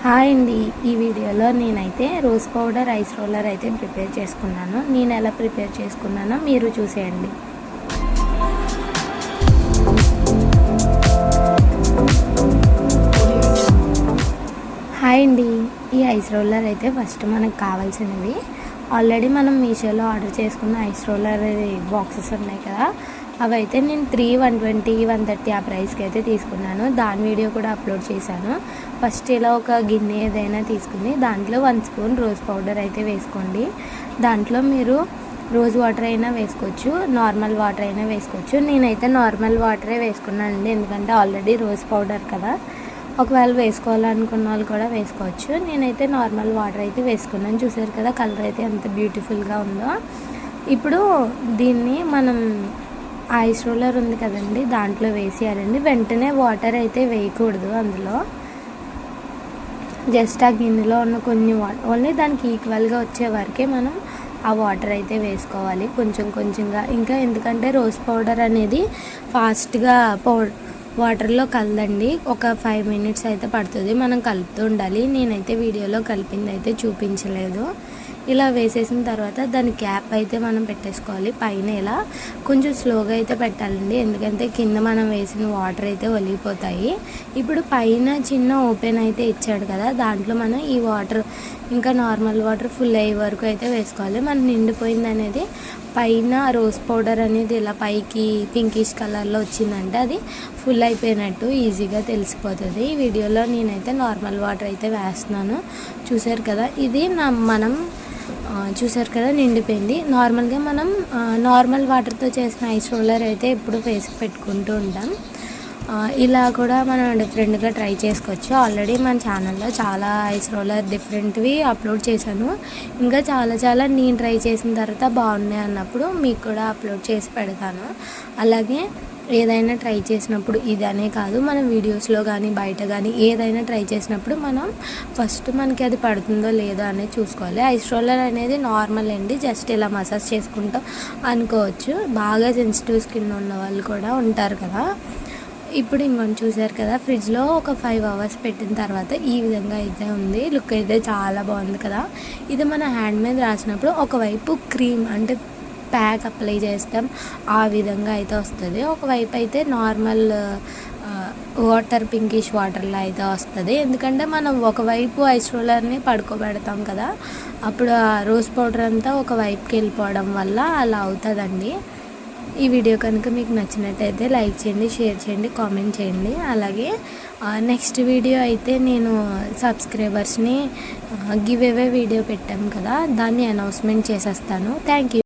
Hi అండి, ఈ వీడియోలో నేనైతే రోజ్ పౌడర్ ఐస్ రోలర్ అయితే ప్రిపేర్ చేసుకున్నాను. నేను ఎలా ప్రిపేర్ చేసుకున్నానో మీరు చూసేయండి. హాయ్ అండి, ఈ ఐస్ రోలర్ అయితే ఫస్ట్ మనకు కావాల్సినవి ఆల్రెడీ మనం మీషోలో ఆర్డర్ చేసుకున్న ఐస్ రోలర్ బాక్సెస్ ఉన్నాయి కదా, అవి అయితే నేను 120, 130 ఆ ప్రైస్కి అయితే తీసుకున్నాను. దాని వీడియో కూడా అప్లోడ్ చేశాను. ఫస్ట్ ఇలా ఒక గిన్నె ఏదైనా తీసుకుని దాంట్లో 1 స్పూన్ రోజ్ పౌడర్ అయితే వేసుకోండి. దాంట్లో మీరు రోజ్ వాటర్ అయినా వేసుకోవచ్చు, నార్మల్ వాటర్ అయినా వేసుకోవచ్చు. నేనైతే నార్మల్ వాటరే వేసుకున్నానండి, ఎందుకంటే ఆల్రెడీ రోజ్ పౌడర్ కదా. ఒకవేళ వేసుకోవాలనుకున్న వాళ్ళు కూడా వేసుకోవచ్చు. నేనైతే నార్మల్ వాటర్ అయితే వేసుకున్నాను. చూసారు కదా కలర్ అయితే ఎంత బ్యూటిఫుల్గా ఉందో. ఇప్పుడు దీన్ని మనం ఐస్ రోలర్ ఉంది కదండి, దాంట్లో వేసేయాలండి. వెంటనే వాటర్ అయితే వేయకూడదు, అందులో జస్ట్ ఆ గిన్నెలో ఉన్న కొన్ని వాటర్ ఓన్లీ దానికి ఈక్వల్గా వచ్చే వరకే మనం ఆ వాటర్ అయితే వేసుకోవాలి, కొంచెం కొంచెంగా. ఇంకా ఎందుకంటే రోజ్ పౌడర్ అనేది ఫాస్ట్గా వాటర్లో కలదండి, ఒక 5 మినిట్స్ అయితే పడుతుంది. మనం కలుపుతూ ఉండాలి. నేనైతే వీడియోలో కలిపింది అయితే చూపించలేదు. ఇలా వేసేసిన తర్వాత దాని క్యాప్ అయితే మనం పెట్టేసుకోవాలి. పైన ఇలా కొంచెం స్లోగా అయితే పెట్టాలండి, ఎందుకంటే కింద మనం వేసిన వాటర్ అయితే ఒలిగిపోతాయి. ఇప్పుడు పైన చిన్న ఓపెన్ అయితే ఇచ్చాడు కదా, దాంట్లో మనం ఈ వాటర్ ఇంకా నార్మల్ వాటర్ ఫుల్ అయ్యే వరకు అయితే వేసుకోవాలి. మనం నిండిపోయింది అనేది పైన రోజ్ పౌడర్ అనేది ఇలా పైకి పింకిష్ కలర్లో వచ్చిందంటే అది ఫుల్ అయిపోయినట్టు ఈజీగా తెలిసిపోతుంది. ఈ వీడియోలో నేనైతే నార్మల్ వాటర్ అయితే వేస్తున్నాను. చూసారు కదా, ఇది మనం చూసారు కదా నిండిపోయింది. నార్మల్గా మనం నార్మల్ వాటర్తో చేసిన ఐస్ రోలర్ అయితే ఎప్పుడు ఫేస్ పెట్టుకుంటూ ఉంటాం. ఇలా కూడా మనం డిఫరెంట్గా ట్రై చేసుకోవచ్చు. ఆల్రెడీ మన ఛానల్లో చాలా ఐస్ రోలర్ డిఫరెంట్వి అప్లోడ్ చేశాను. ఇంకా చాలా నేను ట్రై చేసిన తర్వాత బాగున్నాయి అన్నప్పుడు మీకు కూడా అప్లోడ్ చేసి పెడతాను. అలాగే ఏదైనా ట్రై చేసినప్పుడు ఇదనే కాదు, మన వీడియోస్లో కానీ బయట కానీ ఏదైనా ట్రై చేసినప్పుడు మనం ఫస్ట్ మనకి అది పడుతుందో లేదో అనేది చూసుకోవాలి. ఐస్ రోలర్ అనేది నార్మల్ అండి, జస్ట్ ఇలా మసాజ్ చేసుకుంటాం అనుకోవచ్చు. బాగా సెన్సిటివ్ స్కిన్ ఉన్న వాళ్ళు కూడా ఉంటారు కదా. ఇప్పుడు ఇంకొంచెం చూసారు కదా, ఫ్రిడ్జ్లో ఒక 5 అవర్స్ పెట్టిన తర్వాత ఈ విధంగా అయితే ఉంది. లుక్ అయితే చాలా బాగుంది కదా. ఇది మన హ్యాండ్ మీద రాసినప్పుడు ఒకవైపు క్రీమ్ అంటే ప్యాక్ అప్లై చేస్తాం, ఆ విధంగా అయితే వస్తుంది. ఒకవైపు అయితే నార్మల్ వాటర్ పింకిష్ వాటర్లో అయితే వస్తుంది. ఎందుకంటే మనం ఒకవైపు ఐస్ రోలర్ని పడుకోబెడతాం కదా, అప్పుడు ఆ రోజ్ పౌడర్ అంతా ఒకవైపుకి వెళ్ళిపోవడం వల్ల అలా అవుతుందండి. ఈ వీడియో కనుక మీకు నచ్చినట్టయితే లైక్ చేయండి, షేర్ చేయండి, కామెంట్ చేయండి. అలాగే నెక్స్ట్ వీడియో అయితే నేను సబ్స్క్రైబర్స్ని గివ్ అవే వీడియో పెట్టాం కదా, దాన్ని అనౌన్స్మెంట్ చేసేస్తాను. Thank you.